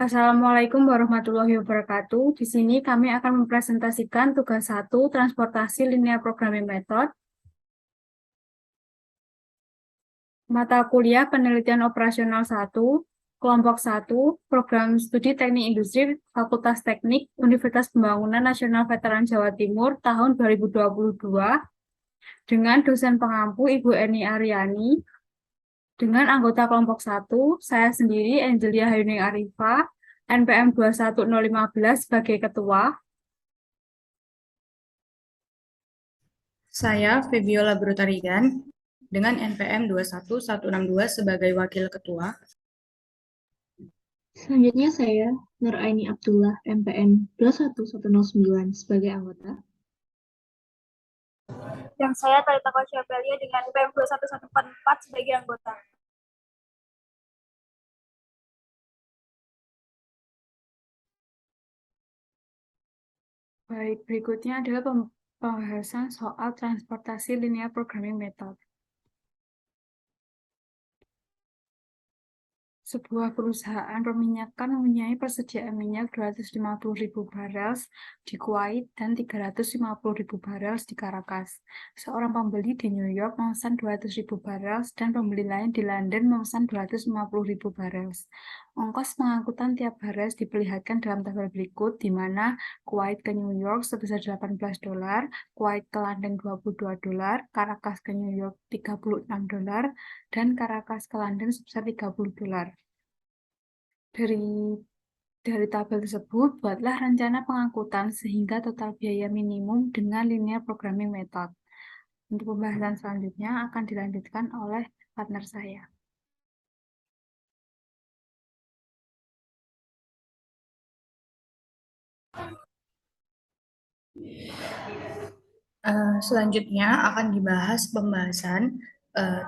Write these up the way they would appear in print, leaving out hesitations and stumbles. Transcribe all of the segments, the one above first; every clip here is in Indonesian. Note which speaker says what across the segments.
Speaker 1: Assalamualaikum warahmatullahi wabarakatuh. Di sini kami akan mempresentasikan tugas 1 transportasi linear programming method, mata kuliah penelitian operasional 1, kelompok 1, program studi teknik industri, Fakultas Teknik, Universitas Pembangunan Nasional Veteran Jawa Timur tahun 2022, dengan dosen pengampu Ibu Eni Aryani, dengan anggota kelompok 1, saya sendiri Angelia Hayuning Arifa, NPM 21015 sebagai ketua.
Speaker 2: Saya Febiola Brutarigan dengan NPM 21162 sebagai Wakil Ketua.
Speaker 3: Selanjutnya saya, Nur Aini Abdullah, MPN 21109 sebagai anggota.
Speaker 4: Dan saya Talita Kosyabelia dengan NPM 21144 sebagai anggota.
Speaker 1: Baik, berikutnya adalah pembahasan soal transportasi linear programming method. Sebuah perusahaan perminyakan mempunyai persediaan minyak 250.000 barel di Kuwait dan 350.000 barel di Caracas. Seorang pembeli di New York memesan 200.000 barel dan pembeli lain di London memesan 250.000 barel. Ongkos pengangkutan tiap barel diperlihatkan dalam tabel berikut, di mana Kuwait ke New York sebesar $18, Kuwait ke London $22, Caracas ke New York $36, dan Caracas ke London sebesar $30. Dari tabel tersebut, buatlah rencana pengangkutan sehingga total biaya minimum dengan linear programming method. Untuk pembahasan selanjutnya akan dilanjutkan oleh partner saya.
Speaker 2: Selanjutnya akan dibahas pembahasan.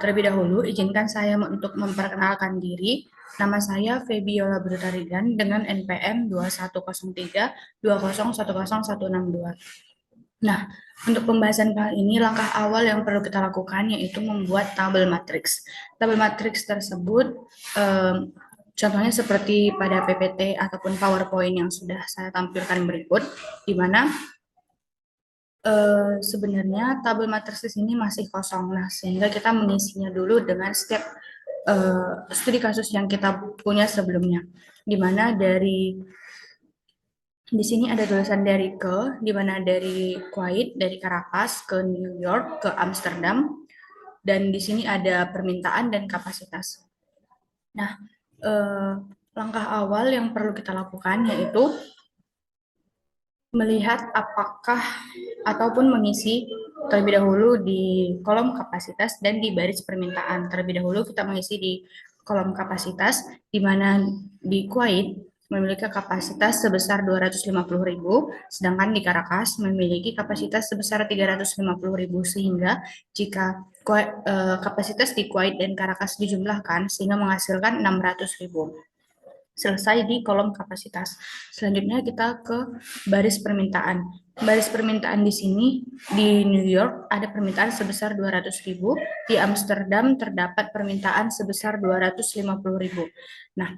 Speaker 2: Terlebih dahulu, izinkan saya untuk memperkenalkan diri. Nama saya Febiola Brutarigan dengan NPM 210320101162. Nah, untuk pembahasan kali ini, langkah awal yang perlu kita lakukan yaitu membuat tabel matriks. Tabel matriks tersebut contohnya seperti pada PPT ataupun PowerPoint yang sudah saya tampilkan berikut, di mana sebenarnya tabel matriks di sini masih kosong. Nah, sehingga kita mengisinya dulu dengan setiap studi kasus yang kita punya sebelumnya, di mana di sini ada tulisan dari ke, di mana dari Kuwait, dari Caracas ke New York, ke Amsterdam, dan di sini ada permintaan dan kapasitas. Nah, langkah awal yang perlu kita lakukan yaitu melihat apakah ataupun mengisi terlebih dahulu di kolom kapasitas dan di baris permintaan. Terlebih dahulu kita mengisi di kolom kapasitas, di mana di Kuwait memiliki kapasitas sebesar 250.000, sedangkan di Caracas memiliki kapasitas sebesar 350.000, sehingga jika kapasitas di Kuwait dan Caracas dijumlahkan sehingga menghasilkan 600.000. Selesai di kolom kapasitas. Selanjutnya kita ke baris permintaan. Baris permintaan di sini, di New York ada permintaan sebesar 200.000, di Amsterdam terdapat permintaan sebesar 250.000. Nah,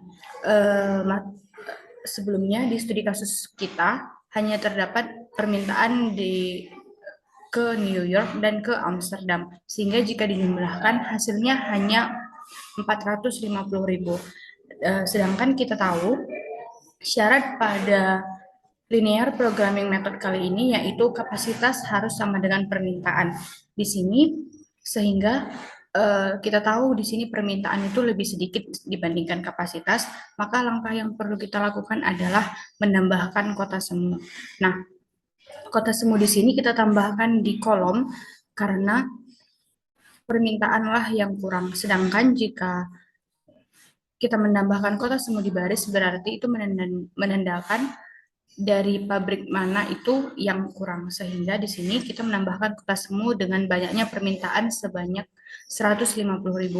Speaker 2: sebelumnya di studi kasus kita hanya terdapat permintaan ke New York dan ke Amsterdam, sehingga jika dijumlahkan hasilnya hanya 450.000. Sedangkan kita tahu syarat pada linear programming method kali ini yaitu kapasitas harus sama dengan permintaan. Di sini sehingga kita tahu di sini permintaan itu lebih sedikit dibandingkan kapasitas, maka langkah yang perlu kita lakukan adalah menambahkan kota semu. Nah, kota semu di sini kita tambahkan di kolom karena permintaanlah yang kurang. Sedangkan jika kita menambahkan kota semu di baris, berarti itu menandakan dari pabrik mana itu yang kurang. Sehingga di sini kita menambahkan kota semu dengan banyaknya permintaan sebanyak 150.000.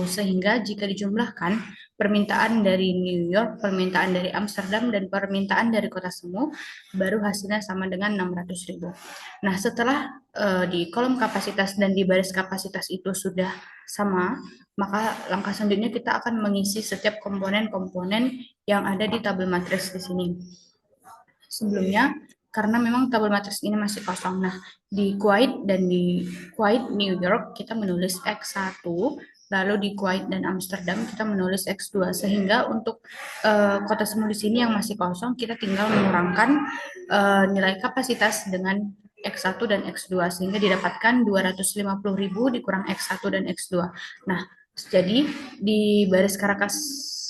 Speaker 2: Sehingga jika dijumlahkan, permintaan dari New York, permintaan dari Amsterdam, dan permintaan dari Kota Semu, baru hasilnya sama dengan 600.000. Nah, setelah di kolom kapasitas dan di baris kapasitas itu sudah sama, maka langkah selanjutnya kita akan mengisi setiap komponen-komponen yang ada di tabel matriks di sini. Sebelumnya, karena memang tabel matriks ini masih kosong. Nah, di Kuwait dan di Kuwait New York kita menulis X1, lalu di Kuwait dan Amsterdam kita menulis X2, sehingga untuk kota Semu di sini yang masih kosong kita tinggal mengurangkan nilai kapasitas dengan X1 dan X2 sehingga didapatkan 250.000 dikurang X1 dan X2. Nah, jadi di baris Caracas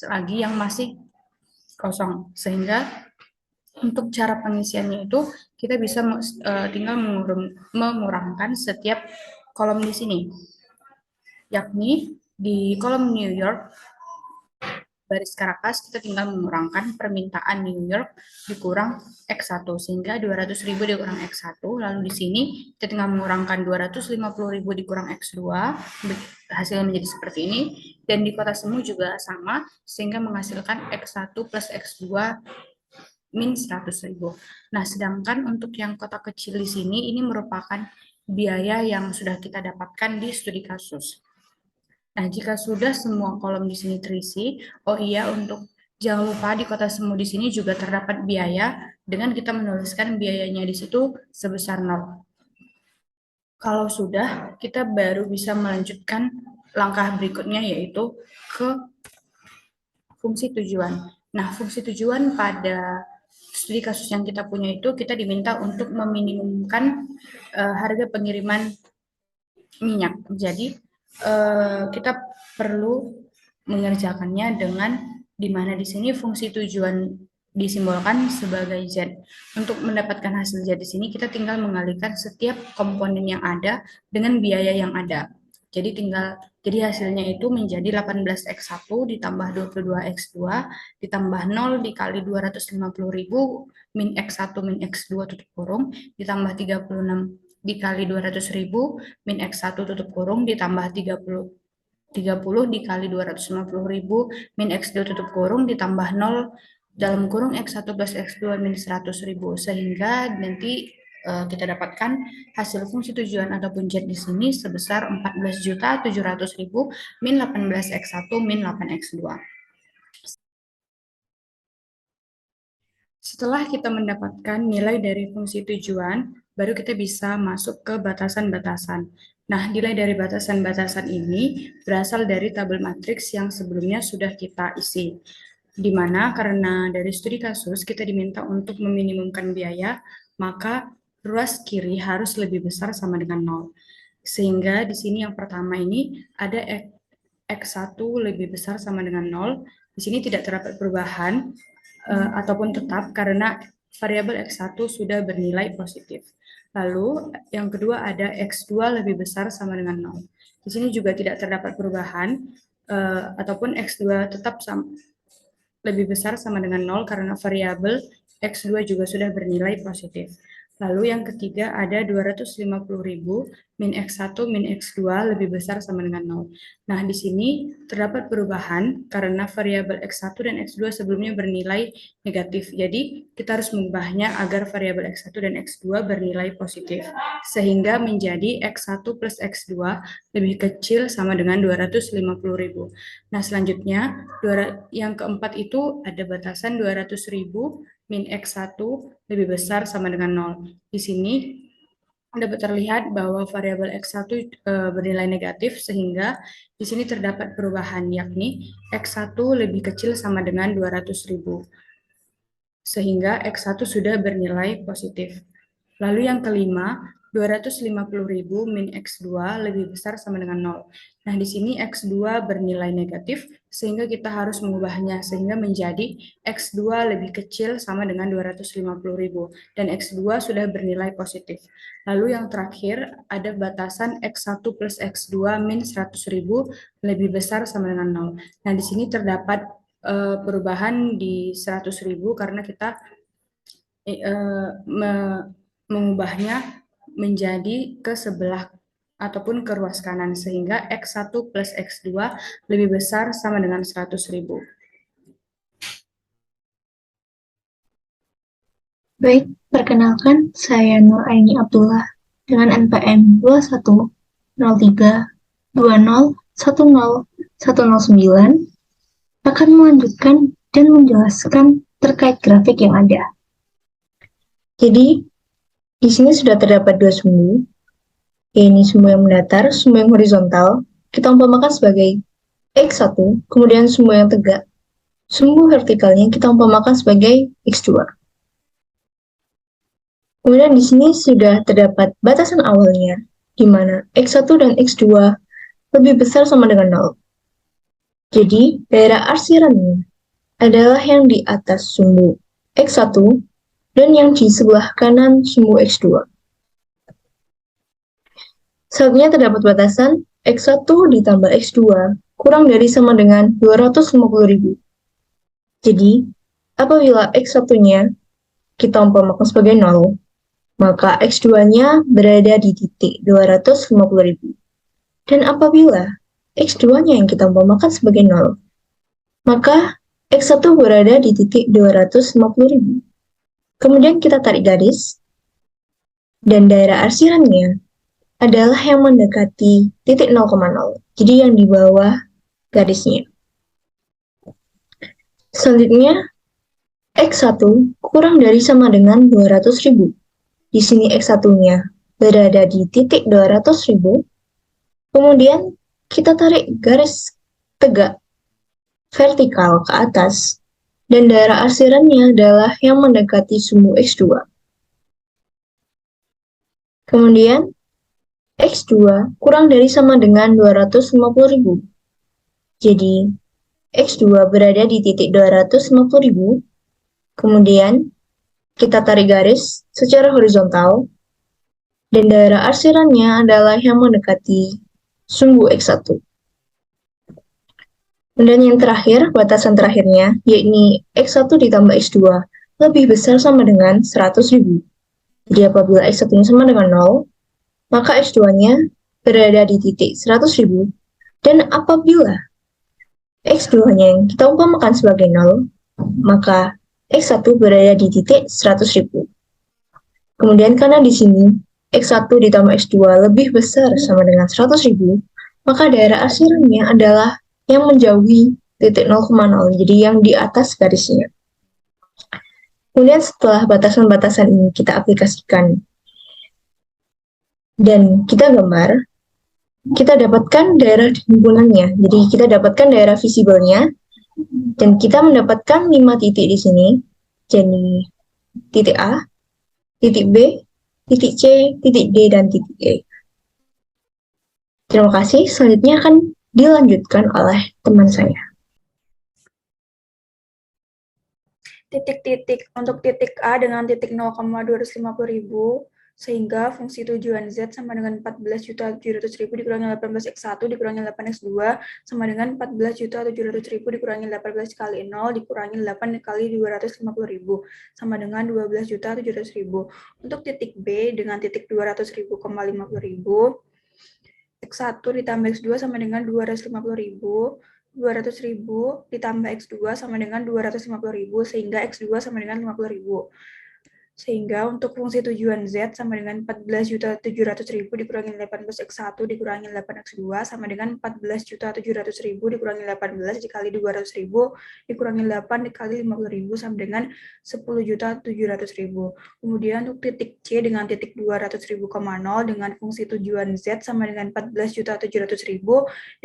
Speaker 2: lagi yang masih kosong, sehingga untuk cara pengisiannya itu kita bisa tinggal mengurangkan setiap kolom di sini, yakni di kolom New York baris Caracas kita tinggal mengurangkan permintaan New York dikurang X1 sehingga 200.000 dikurang X1, lalu di sini kita tinggal mengurangkan 250.000 dikurang X2, hasilnya menjadi seperti ini, dan di Kota Semu juga sama sehingga menghasilkan X1 plus X2 min 100.000. Nah, sedangkan untuk yang kota kecil di sini ini merupakan biaya yang sudah kita dapatkan di studi kasus. Nah, jika sudah semua kolom di sini terisi, oh iya, untuk jangan lupa di Kota Semu di sini juga terdapat biaya dengan kita menuliskan biayanya di situ sebesar 0. Kalau sudah, kita baru bisa melanjutkan langkah berikutnya yaitu ke fungsi tujuan. Nah, fungsi tujuan pada studi kasus yang kita punya itu kita diminta untuk meminimumkan harga pengiriman minyak. Jadi kita perlu mengerjakannya dengan di mana di sini fungsi tujuan disimbolkan sebagai Z. Untuk mendapatkan hasil Z di sini kita tinggal mengalihkan setiap komponen yang ada dengan biaya yang ada. Jadi hasilnya itu menjadi 18X1 ditambah 22X2 ditambah 0 dikali 250.000 min X1 min X2 tutup kurung ditambah 36 dikali 200.000 min X1 tutup kurung ditambah 30 dikali 250.000 min X2 tutup kurung ditambah 0 dalam kurung X1 plus X2 min 100.000 sehingga nanti kita dapatkan hasil fungsi tujuan ataupun Z di sini sebesar 14.700.000 min 18X1 min 8X2. Setelah kita mendapatkan nilai dari fungsi tujuan, baru kita bisa masuk ke batasan-batasan. Nah, nilai dari batasan-batasan ini berasal dari tabel matriks yang sebelumnya sudah kita isi. Di mana karena dari studi kasus kita diminta untuk meminimumkan biaya, maka ruas kiri harus lebih besar sama dengan 0. Sehingga di sini yang pertama ini ada X1 lebih besar sama dengan 0. Di sini tidak terdapat perubahan ataupun tetap karena variabel X1 sudah bernilai positif. Lalu yang kedua ada X2 lebih besar sama dengan 0. Di sini juga tidak terdapat perubahan ataupun X2 tetap lebih besar sama dengan 0 karena variabel X2 juga sudah bernilai positif. Lalu yang ketiga ada 250.000 min X1 min X2 lebih besar sama dengan 0. Nah, di sini terdapat perubahan karena variabel X1 dan X2 sebelumnya bernilai negatif. Jadi, kita harus mengubahnya agar variabel X1 dan X2 bernilai positif. Sehingga menjadi X1 plus X2 lebih kecil sama dengan 250.000. Nah, selanjutnya yang keempat itu ada batasan 200.000 min X1 lebih besar sama dengan 0. Di sini dapat terlihat bahwa variabel X1 bernilai negatif sehingga di sini terdapat perubahan yakni X1 lebih kecil sama dengan 200.000. Sehingga X1 sudah bernilai positif. Lalu yang kelima, 250.000 min X2 lebih besar sama dengan 0. Nah, di sini X2 bernilai negatif, sehingga kita harus mengubahnya, sehingga menjadi X2 lebih kecil sama dengan 250.000, dan X2 sudah bernilai positif. Lalu yang terakhir, ada batasan X1 plus X2 min 100.000 lebih besar sama dengan 0. Nah, di sini terdapat perubahan di 100.000 karena kita mengubahnya menjadi ke sebelah ataupun ke ruas kanan, sehingga X1 plus X2 lebih besar sama dengan 100.000.
Speaker 3: Baik, perkenalkan saya Nuraini Abdullah dengan NPM 210320101009 akan melanjutkan dan menjelaskan terkait grafik yang ada. Jadi, di sini sudah terdapat dua sumbu, yaitu sumbu yang mendatar, sumbu yang horizontal, kita umpamakan sebagai X1, kemudian sumbu yang tegak, sumbu vertikalnya kita umpamakan sebagai X2. Kemudian di sini sudah terdapat batasan awalnya, di mana X1 dan X2 lebih besar sama dengan 0. Jadi, daerah arsirannya adalah yang di atas sumbu X1 dan yang di sebelah kanan sumbu X2. Selanjutnya terdapat batasan X1 ditambah X2 kurang dari sama dengan 250.000. Jadi, apabila X1-nya kita umpamakan sebagai 0, maka X2-nya berada di titik 250.000. Dan apabila X2-nya yang kita umpamakan sebagai 0, maka X1 berada di titik 250.000. Kemudian kita tarik garis, dan daerah arsirannya adalah yang mendekati titik 0,0, jadi yang di bawah garisnya. Selanjutnya, X1 kurang dari sama dengan 200.000. Di sini X1-nya berada di titik 200.000, kemudian kita tarik garis tegak vertikal ke atas, dan daerah arsirannya adalah yang mendekati sumbu X2. Kemudian, X2 kurang dari sama dengan 250.000. Jadi, X2 berada di titik 250.000, kemudian kita tarik garis secara horizontal, dan daerah arsirannya adalah yang mendekati sumbu X1. Dan yang terakhir, batasan terakhirnya, yakni X1 ditambah X2 lebih besar sama dengan 100.000. Jadi apabila X1-nya sama dengan 0, maka X2-nya berada di titik 100.000, dan apabila X2-nya yang kita umpamakan sebagai 0, maka X1 berada di titik 100.000. Kemudian karena di sini X1 ditambah X2 lebih besar sama dengan 100.000, maka daerah arsirannya adalah yang menjauhi titik 0,0, jadi yang di atas garisnya. Kemudian setelah batasan-batasan ini kita aplikasikan dan kita gambar, kita dapatkan daerah himpunannya. Jadi kita dapatkan daerah visible-nya, dan kita mendapatkan 5 titik di sini, jadi titik A, titik B, titik C, titik D, dan titik E. Terima kasih, selanjutnya akan dilanjutkan oleh teman saya.
Speaker 1: Titik-titik untuk titik A dengan titik 0,250.000, sehingga fungsi tujuan Z sama dengan 14.700.000 dikurangi 18x1 dikurangi 8x2 sama dengan 14.700.000 dikurangi 18 kali 0 dikurangi 8 kali 250.000 sama dengan 12.700.000. Untuk titik B dengan titik 200.000, 50.000, X1 ditambah X2 sama dengan 250.000, 200.000 ditambah X2 sama dengan 250.000, sehingga X2 sama dengan 50.000. Sehingga untuk fungsi tujuan Z sama dengan 14.700.000 dikurangi 18x1 dikurangi 8x2 sama dengan 14.700.000 dikurangi 18 dikali 200.000 dikurangi 8 dikali 50.000 sama dengan 10.700.000. Kemudian untuk titik C dengan titik 200.000, dengan fungsi tujuan Z sama dengan 14.700.000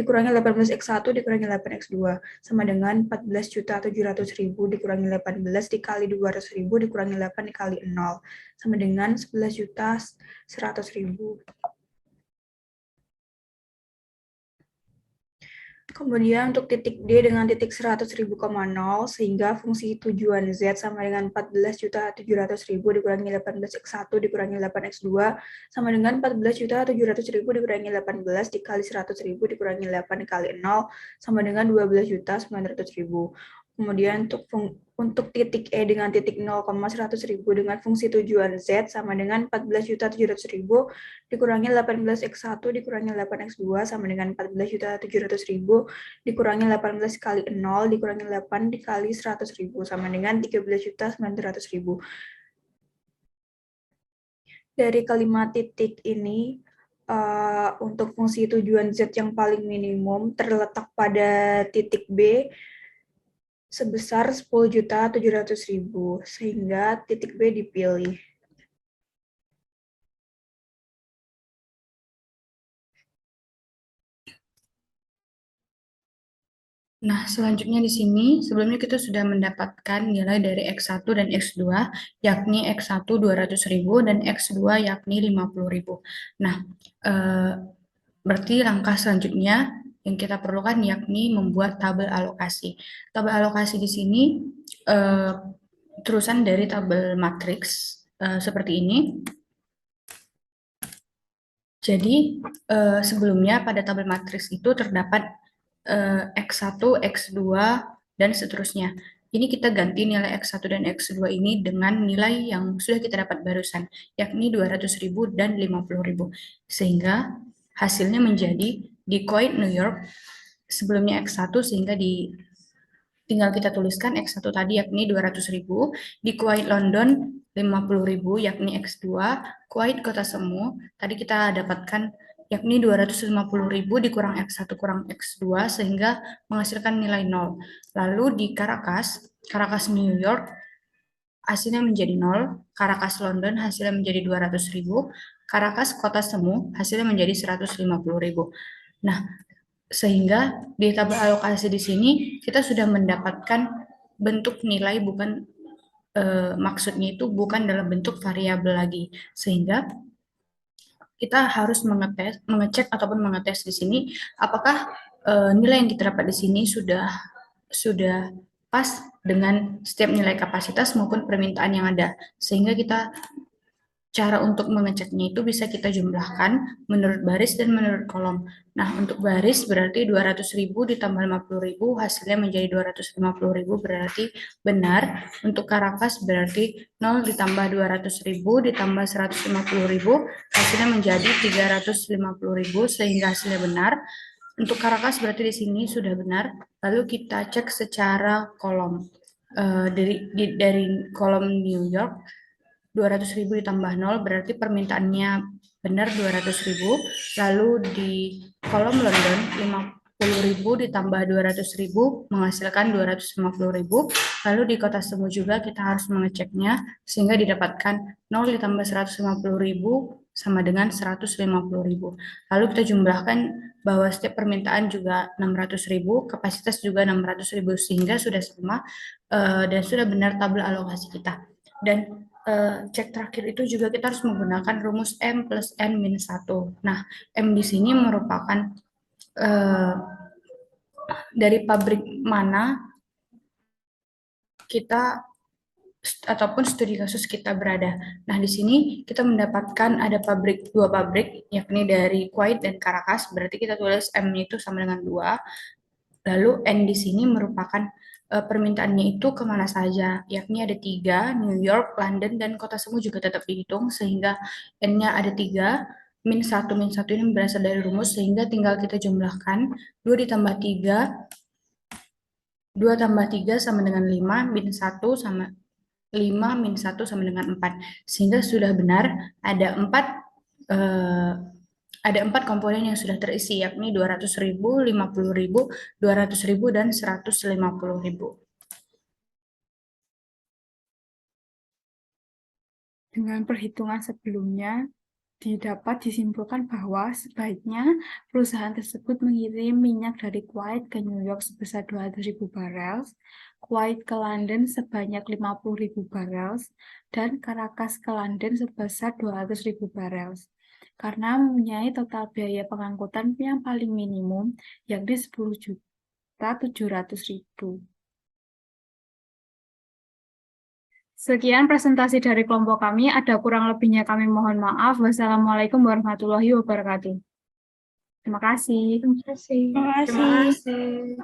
Speaker 1: dikurangi 18x1 dikurangi 8x2 sama dengan 14.700.000 dikurangi 18 dikali 200.000 dikurangi 8 dikali 0 sama dengan 11.100.000. Kemudian untuk titik D dengan titik 100.000, sehingga fungsi tujuan Z sama dengan 14.700.000 dikurangi 18x1 dikurangi 8x2 sama dengan 14.700.000 dikurangi 18 dikali 100.000 dikurangi 8 dikali 0 sama dengan 12.900.000.
Speaker 5: Kemudian untuk titik E dengan titik 0,100.000 dengan fungsi tujuan Z sama dengan 14.700.000 dikurangi 18x1 dikurangi 8x2 sama dengan 14.700.000 dikurangi 18 kali 0 dikurangi 8 dikali 100.000 sama dengan 13.900.000. Dari kalimat titik ini, untuk fungsi tujuan Z yang paling minimum terletak pada titik B sebesar 10.700.000, sehingga titik B dipilih.
Speaker 2: Nah, selanjutnya di sini, sebelumnya kita sudah mendapatkan nilai dari X1 dan X2, yakni X1 200.000 dan X2 yakni 50.000. Nah, berarti langkah selanjutnya yang kita perlukan yakni membuat tabel alokasi. Tabel alokasi di sini terusan dari tabel matriks seperti ini. Jadi sebelumnya pada tabel matriks itu terdapat X1, X2, dan seterusnya. Ini kita ganti nilai X1 dan X2 ini dengan nilai yang sudah kita dapat barusan, yakni 200.000 dan 50.000. Sehingga hasilnya menjadi di Kuwait New York sebelumnya X1 sehingga tinggal kita tuliskan X1 tadi yakni 200.000, di Kuwait London 50.000 yakni X2, Kuwait Kota Semu tadi kita dapatkan yakni 250.000 dikurang X1 kurang X2 sehingga menghasilkan nilai 0. Lalu di Caracas New York hasilnya menjadi 0, Caracas London hasilnya menjadi 200.000, Caracas Kota Semu hasilnya menjadi 150.000. Nah, sehingga di tabel alokasi di sini kita sudah mendapatkan bentuk nilai bukan maksudnya itu bukan dalam bentuk variabel lagi, sehingga kita harus mengecek ataupun mengetes di sini apakah nilai yang kita dapat di sini sudah pas dengan setiap nilai kapasitas maupun permintaan yang ada, sehingga cara untuk mengeceknya itu bisa kita jumlahkan menurut baris dan menurut kolom. Nah, untuk baris berarti 200.000 ditambah 50.000 hasilnya menjadi 250.000 berarti benar. Untuk Caracas berarti 0 ditambah 200.000 ditambah 150.000 hasilnya menjadi 350.000 sehingga hasilnya benar. Untuk Caracas berarti di sini sudah benar. Lalu kita cek secara kolom. Dari kolom New York 200.000 ditambah 0 berarti permintaannya benar 200.000. Lalu di kolom London 50.000 ditambah 200.000 menghasilkan 250.000. Lalu di Kota Semu juga kita harus mengeceknya sehingga didapatkan 0 ditambah 150.000 sama dengan 150.000. Lalu kita jumlahkan bahwa setiap permintaan juga 600.000, kapasitas juga 600.000 sehingga sudah sama dan sudah benar tabel alokasi kita. Dan cek terakhir itu juga kita harus menggunakan rumus M plus N minus 1. Nah, M di sini merupakan dari pabrik mana kita ataupun studi kasus kita berada. Nah, di sini kita mendapatkan ada dua pabrik, yakni dari Kuwait dan Caracas, berarti kita tulis M-nya itu sama dengan 2. Lalu N di sini merupakan permintaannya itu kemana saja, yakni ada 3, New York, London, dan Kota Semu juga tetap dihitung, sehingga N-nya ada 3, min 1 ini berasal dari rumus, sehingga tinggal kita jumlahkan, 2 ditambah 3, 2 tambah 3 sama dengan 5, min 1 sama 5 min 1 sama dengan 4, sehingga sudah benar ada 4 komponen yang sudah terisi, yakni 200.000, 50.000, 200.000, dan 150.000.
Speaker 1: Dengan perhitungan sebelumnya, dapat disimpulkan bahwa sebaiknya perusahaan tersebut mengirim minyak dari Kuwait ke New York sebesar 200.000 barel, Kuwait ke London sebanyak 50.000 barel, dan Caracas ke London sebesar 200.000 barel. Karena mempunyai total biaya pengangkutan yang paling minimum, yakni 10.700.000. Sekian presentasi dari kelompok kami. Ada kurang lebihnya kami mohon maaf. Wassalamualaikum warahmatullahi wabarakatuh. Terima kasih.
Speaker 3: Terima kasih.
Speaker 5: Terima kasih.